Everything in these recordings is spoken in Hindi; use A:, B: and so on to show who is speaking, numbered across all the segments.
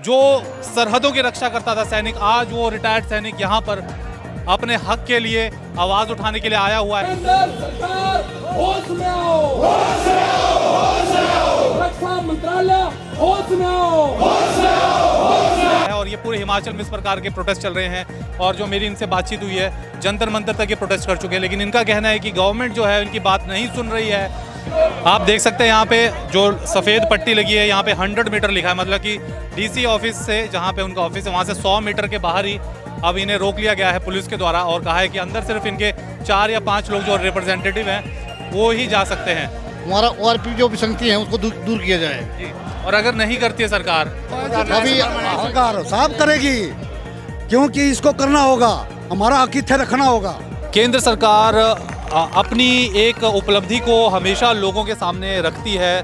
A: जो सरहदों की रक्षा करता था सैनिक, आज वो रिटायर्ड सैनिक यहाँ पर अपने हक के लिए आवाज उठाने के लिए आया हुआ है।
B: सरकार होश में आओ, होश में आओ, होश में आओ, रक्षा मंत्रालय होश में आओ, होश में आओ, होश में आओ।
A: और ये पूरे हिमाचल में इस प्रकार के प्रोटेस्ट चल रहे हैं और जो मेरी इनसे बातचीत हुई है, जंतर मंतर तक ये प्रोटेस्ट कर चुके हैं, लेकिन इनका कहना है कि गवर्नमेंट जो है इनकी बात नहीं सुन रही है। आप देख सकते हैं यहाँ पे जो सफ़ेद पट्टी लगी है, यहाँ पे 100 मीटर लिखा है, मतलब कि डीसी ऑफिस से जहाँ पे उनका ऑफिस है वहाँ से 100 मीटर के बाहर ही अब इन्हें रोक लिया गया है पुलिस के द्वारा और कहा है कि अंदर सिर्फ इनके 4 या 5 लोग जो रिप्रेजेंटेटिव हैं वो ही जा सकते हैं।
C: हमारा ORP जो विसंगति है उसको दूर किया जाए।
A: और अगर नहीं करती है सरकार,
C: अभी सरकार साफ करेगी, क्योंकि इसको करना होगा, हमारा आतिथ्य रखना होगा।
A: केंद्र सरकार अपनी एक उपलब्धि को हमेशा लोगों के सामने रखती है।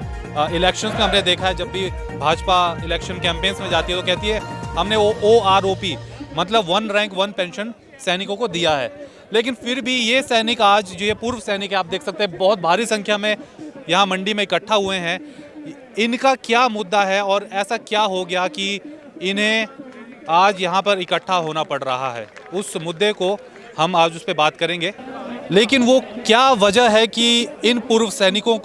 A: इलेक्शंस में हमने देखा है, जब भी भाजपा इलेक्शन कैंपेन्स में जाती है तो कहती है हमने OROP मतलब 1 रैंक 1 पेंशन सैनिकों को दिया है, लेकिन फिर भी ये सैनिक आज जो ये पूर्व सैनिक है, आप देख सकते हैं बहुत भारी संख्या में यहाँ मंडी में इकट्ठा हुए हैं। इनका क्या मुद्दा है और ऐसा क्या हो गया कि इन्हें आज यहाँ पर इकट्ठा होना पड़ रहा है, उस मुद्दे को हम आज उस पर बात करेंगे। लेकिन वो क्या वजह है कि इन पूर्व सैनिकों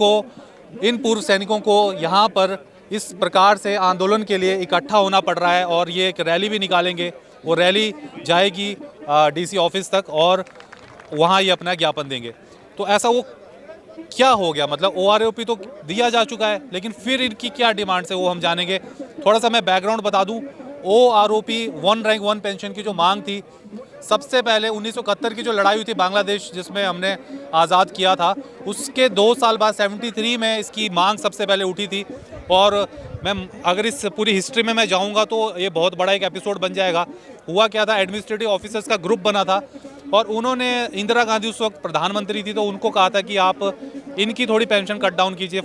A: को यहाँ पर इस प्रकार से आंदोलन के लिए इकट्ठा होना पड़ रहा है और ये एक रैली भी निकालेंगे। वो रैली जाएगी डीसी ऑफिस तक और वहाँ ये अपना ज्ञापन देंगे। तो ऐसा वो क्या हो गया, मतलब OROP तो दिया जा चुका है, लेकिन फिर इनकी क्या डिमांड्स है वो हम जानेंगे। थोड़ा सा मैं बैकग्राउंड बता दूं, OROP 1 रैंक 1 पेंशन की जो मांग थी, सबसे पहले 1971 की जो लड़ाई हुई थी बांग्लादेश जिसमें हमने आज़ाद किया था, उसके 2 साल बाद 73 में इसकी मांग सबसे पहले उठी थी। और मैं अगर इस पूरी हिस्ट्री में मैं जाऊंगा तो ये बहुत बड़ा एक एपिसोड बन जाएगा। हुआ क्या था, एडमिनिस्ट्रेटिव ऑफिसर्स का ग्रुप बना था और उन्होंने, इंदिरा गांधी उस वक्त प्रधानमंत्री थी, तो उनको कहा था कि आप इनकी थोड़ी पेंशन कट डाउन कीजिए,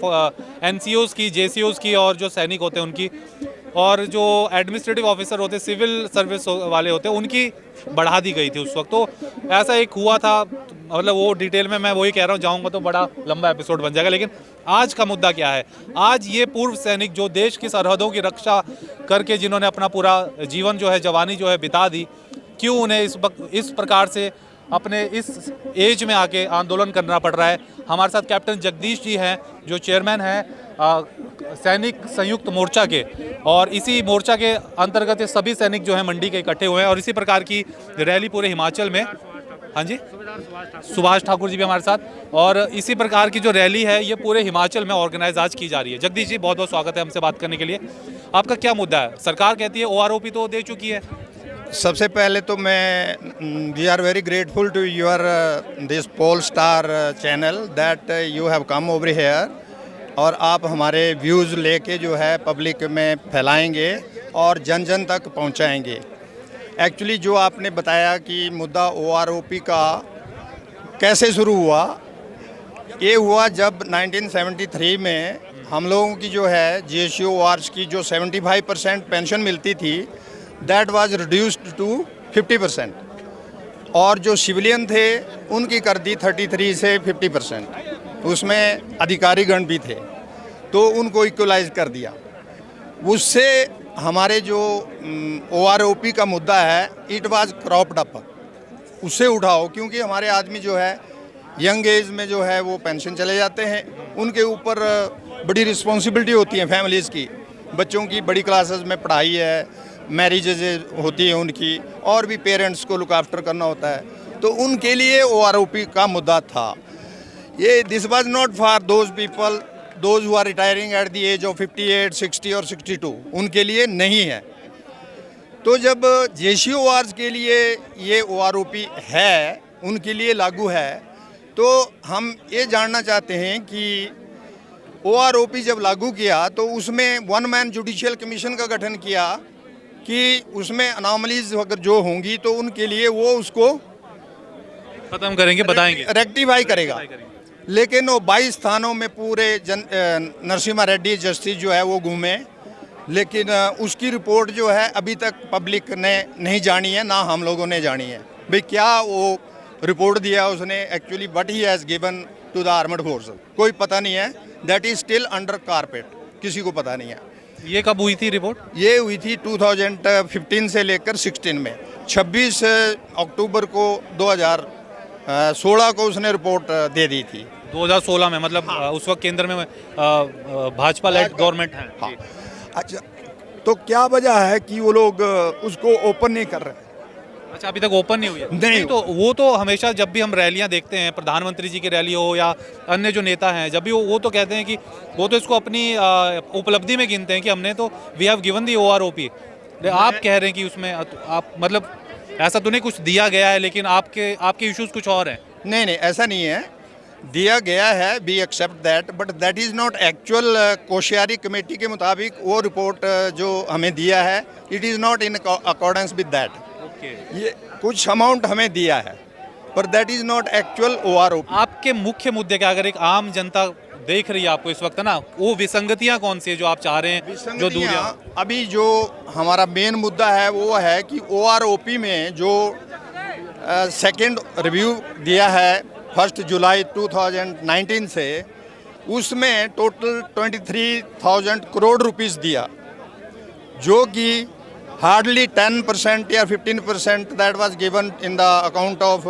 A: NCOs की, JCOs की और जो सैनिक होते हैं उनकी, और जो एडमिनिस्ट्रेटिव ऑफिसर होते, सिविल सर्विस वाले होते, उनकी बढ़ा दी गई थी उस वक्त। तो ऐसा एक हुआ था, मतलब वो डिटेल में मैं वही कह रहा हूँ, जाऊँगा तो बड़ा लंबा एपिसोड बन जाएगा। लेकिन आज का मुद्दा क्या है, आज ये पूर्व सैनिक जो देश की सरहदों की रक्षा करके जिन्होंने अपना पूरा जीवन जो है, जवानी जो है बिता दी, क्यों उन्हें इस प्रकार से अपने इस एज में आके आंदोलन करना पड़ रहा है। हमारे साथ कैप्टन जगदीश जी हैं जो चेयरमैन हैं सैनिक संयुक्त मोर्चा के, और इसी मोर्चा के अंतर्गत ये सभी सैनिक जो हैं मंडी के इकट्ठे हुए हैं और इसी प्रकार की रैली पूरे हिमाचल में, हाँ जी, सुभाष ठाकुर जी भी हमारे साथ, और इसी प्रकार की जो रैली है ये पूरे हिमाचल में ऑर्गेनाइज आज की जा रही है। जगदीश जी बहुत बहुत स्वागत है हमसे बात करने के लिए। आपका क्या मुद्दा है? सरकार कहती है OROP तो दे चुकी है।
D: सबसे पहले तो मैं we are very grateful to your this pole star channel that you have come over here, और आप हमारे व्यूज़ लेके जो है पब्लिक में फैलाएंगे और जन जन तक पहुंचाएंगे। एक्चुअली जो आपने बताया कि मुद्दा OROP का कैसे शुरू हुआ, ये हुआ जब 1973 में हम लोगों की जो है GSU वार्स की जो 75% पेंशन मिलती थी, दैट वाज रिड्यूस्ड टू 50%, और जो सिविलियन थे उनकी कर दी 33 से 50%, उसमें अधिकारीगण भी थे तो उनको इक्वलाइज कर दिया। उससे हमारे जो OROP का मुद्दा है, इट वाज क्रॉप्ड अप, उससे उठाओ, क्योंकि हमारे आदमी जो है यंग एज में जो है वो पेंशन चले जाते हैं, उनके ऊपर बड़ी रिस्पॉन्सिबिलिटी होती है फैमिलीज़ की, बच्चों की बड़ी क्लासेस में पढ़ाई है, मैरिजेज होती है उनकी, और भी पेरेंट्स को लुक आफ्टर करना होता है, तो उनके लिए OROP का मुद्दा था ये। This was not for those people those who are retiring at the age of 58, 60 और 62, उनके लिए नहीं है। तो जब JCO वार्स के लिए ये OROP है, उनके लिए लागू है, तो हम ये जानना चाहते हैं कि OROP जब लागू किया तो उसमें 1 मैन जुडिशियल कमीशन का गठन किया कि उसमें अनॉमलीज अगर जो होंगी तो उनके लिए वो उसको
A: खत्म करेंगे, बताएंगे,
D: रेक्टिफाई करेगा। लेकिन वो 22 थानों में पूरे नरसिम्हा रेड्डी जस्टिस जो है वो घूमे, लेकिन उसकी रिपोर्ट जो है अभी तक पब्लिक ने नहीं जानी है, ना हम लोगों ने जानी है भाई क्या वो रिपोर्ट दिया उसने, actually what he has given to the armed force, कोई पता नहीं है, that is still under carpet, किसी को पता नहीं है।
A: ये कब हुई थी रिपोर्ट?
D: ये हुई थी 2015 से लेकर 16 में। 26 अक्टूबर को 2016 को उसने रिपोर्ट दे दी थी।
A: 2016 में, मतलब उस वक्त केंद्र में भाजपा लेड गवर्नमेंट है।
E: हाँ। अच्छा, तो क्या वजह है कि वो लोग उसको ओपन नहीं कर रहे?
A: अच्छा, अभी तक ओपन नहीं हुई है?
E: नहीं।
A: तो वो तो हमेशा जब भी हम रैलियां देखते हैं, प्रधानमंत्री जी की रैली हो या अन्य जो नेता हैं, जब भी वो तो कहते हैं कि वो तो इसको अपनी उपलब्धि में गिनते हैं कि हमने तो we have given the OROP। आप कह रहे हैं कि उसमें आप मतलब ऐसा तो नहीं कुछ दिया गया है, लेकिन आपके इश्यूज कुछ और हैं।
D: नहीं नहीं, ऐसा नहीं है, दिया गया है, we accept that, but that is not actual. Koshyari committee के मुताबिक वो रिपोर्ट जो हमें दिया है, it is not in accordance with that. ये कुछ अमाउंट हमें दिया है, पर that is not actual OROP।
A: आपके मुख्य मुद्दे क्या, अगर एक आम जनता देख रही है आपको इस वक्त ना, वो विसंगतियां कौन सी है जो आप चाह रहे हैं जो दूरियां?
D: अभी जो हमारा मेन मुद्दा है वो है कि OROP में जो सेकंड रिव्यू दिया है 1 जुलाई 2019 से, उसमें टोटल 23,000 करोड़ रुपीस दिया, जो कि हार्डली 10% या 15% that was given in the account of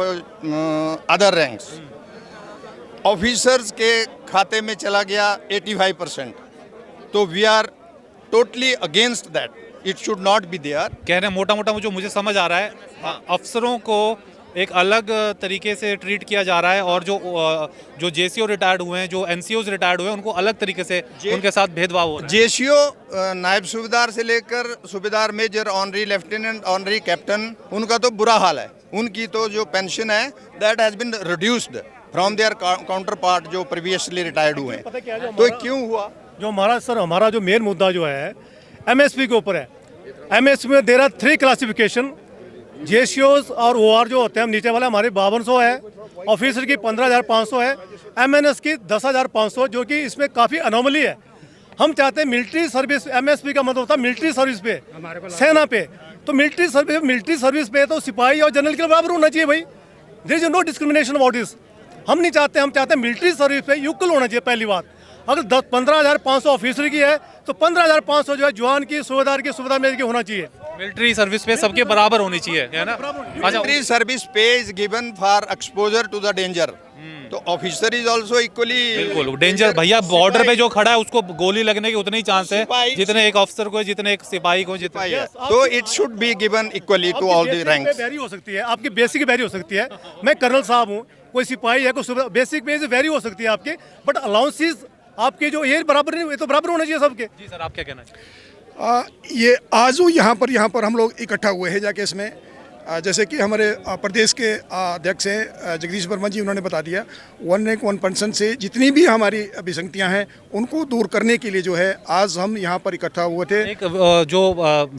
D: other ranks. Officers के खाते में चला गया 85%। तो we are totally against that, it should not be there.
A: कह रहे हैं मोटा मोटा जो मुझे समझ आ रहा है, अफसरों को एक अलग तरीके से ट्रीट किया जा रहा है, और जो JCO रिटायर्ड हुए हैं, जो NCOs रिटायर्ड हुए हैं, उनको अलग तरीके से उनके साथ भेदभाव हो रहा है।
D: JCO नायब सूबेदार से लेकर सूबेदार major, honorary lieutenant, honorary captain, उनका तो बुरा हाल है। उनकी तो जो पेंशन है that has been reduced from their counterpart जो प्रीवियसली रिटायर्ड हुए हैं। तो क्यों हुआ?
F: जो हमारा जो मेन मुद्दा जो है MSP के ऊपर है। MSP में देर आर 3 क्लासिफिकेशन। JCOs और OR जो होते हैं, नीचे वाला हमारे 5200 है, ऑफिसर की 15,500 है, MNS की 10,500, जो कि इसमें काफ़ी अनोमली है। हम चाहते हैं मिलिट्री सर्विस, MSP का मतलब होता है मिलिट्री सर्विस पे, सेना पे। तो मिलिट्री सर्विस पे तो सिपाही और जनरल के बराबर होना चाहिए भाई। There is no discrimination about this. हम नहीं चाहते, हम चाहते हैं मिलिट्री सर्विस पे इक्वल होना चाहिए। पहली बात, अगर 15,500 ऑफिसर की है तो 15,500 जो है जवान की, सूबेदार की, सूबेदार मेजर की होना चाहिए।
A: मिलिट्री सर्विस पे सबके बराबर होनी चाहिए, है ना? अच्छा,
D: military service pay is given for exposure to the danger. तो ऑफिसर इज आल्सो इक्वली
A: बिल्कुल डेंजर। भैया बॉर्डर पे जो खड़ा है उसको गोली लगने के उतने ही चांस है
D: सिपाही-
A: जितने एक अफसर को है, जितने एक सिपाही को, जितने
D: तो it should be given equally to all the ranks.
F: Very हो सकती है, आपकी बेसिक वेरी हो सकती है। मैं कर्नल साहब हूँ, कोई सिपाही है, कोई बेसिक पे वेरी हो सकती है आपके, बट अलाउंसेस आपके जो ये बराबर नहीं, ये तो बराबर होना चाहिए सबके।
A: जी सर, आप क्या कहना चाहिए?
E: ये आज यहाँ पर हम लोग इकट्ठा हुए हैं जाके इसमें, जैसे कि हमारे प्रदेश के अध्यक्ष हैं जगदीश वर्मा जी, उन्होंने बता दिया 1% से जितनी भी हमारी विसंगतियाँ हैं उनको दूर करने के लिए जो है आज हम यहाँ पर इकट्ठा हुए थे।
A: एक जो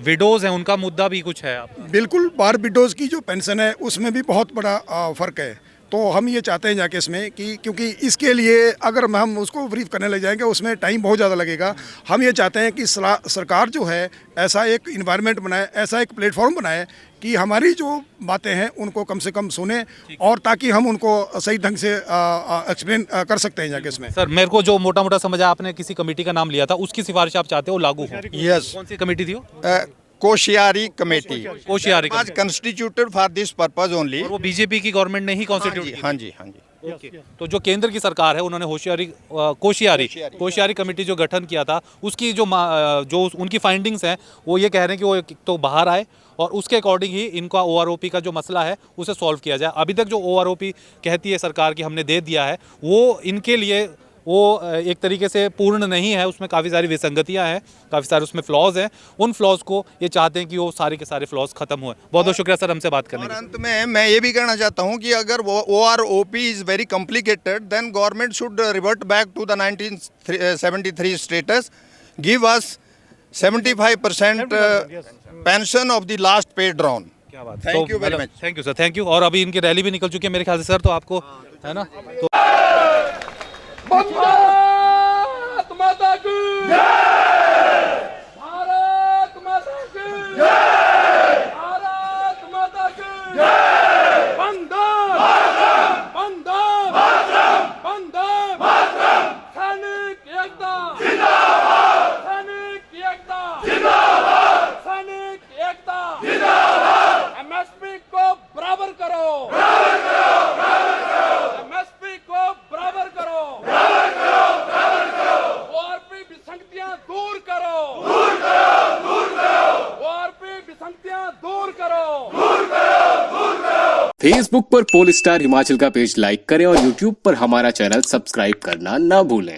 A: विडोज हैं उनका मुद्दा भी कुछ है आप?
E: बिल्कुल, बार विडोज की जो पेंशन है उसमें भी बहुत बड़ा फ़र्क है। तो हम ये चाहते हैं जाके इसमें कि क्योंकि इसके लिए अगर हम उसको ब्रीफ करने लग जाएंगे उसमें टाइम बहुत ज़्यादा लगेगा। हम ये चाहते हैं कि सरकार जो है ऐसा एक इन्वायरमेंट बनाए, ऐसा एक प्लेटफॉर्म बनाए कि हमारी जो बातें हैं उनको कम से कम सुने, और ताकि हम उनको सही ढंग से एक्सप्लेन कर सकते हैं जाके इसमें।
A: सर, मेरे को जो मोटा मोटा समझा, आपने किसी कमेटी का नाम लिया था, उसकी सिफारिश आप चाहते हो लागू हो?
D: यस,
A: कौन सी कमेटी थी वो?
D: कोशियारी कमेटी
A: कोशियारी
D: आज constituted for this purpose only.
A: और वो बीजेपी की गवर्नमेंट ने ही कॉन्स्टिट्यूट
D: हाँ जी, हाँ जी।
A: ओके। तो जो केंद्र की सरकार है उन्होंने कोशियारी कमेटी जो गठन किया था, उसकी जो उनकी फाइंडिंग्स हैं वो ये कह रहे हैं कि वो तो बाहर आए और उसके अकॉर्डिंग ही इनका OROP का जो मसला है उसे सॉल्व किया जाए। अभी तक जो OROP कहती है सरकार कि हमने दे दिया है, वो इनके लिए वो एक तरीके से पूर्ण नहीं है, उसमें काफ़ी सारी विसंगतियां हैं, काफ़ी सारे उसमें फ्लॉज हैं। उन फ्लॉज को ये चाहते हैं कि वो सारे के सारे फ्लॉज खत्म हुए। बहुत बहुत शुक्रिया सर हमसे बात करने
D: और
A: के लिए।
D: अंत में मैं ये भी कहना चाहता हूँ कि अगर OROP is very complicated, then government should revert back to the 1973 status, give us 75% pension of the last pay drawn.
A: क्या बात,
D: Thank you very much.
A: Thank you sir, thank you. और अभी इनकी रैली भी निकल चुकी है मेरे ख्याल से सर, तो आपको है ना, तो
B: भारत माता की जय, भारत माता की जय, भारत माता की जय, वंदे वंदे वंदे सैनिक एकता जिंदाबाद, सैनिक एकता दूर करो, दूर करो, दूर करो। ओआरपी विसंगतियां दूर करो, दूर करो, दूर करो।
G: फेसबुक पर पोल स्टार हिमाचल का पेज लाइक करें और यूट्यूब पर हमारा चैनल सब्सक्राइब करना ना भूलें।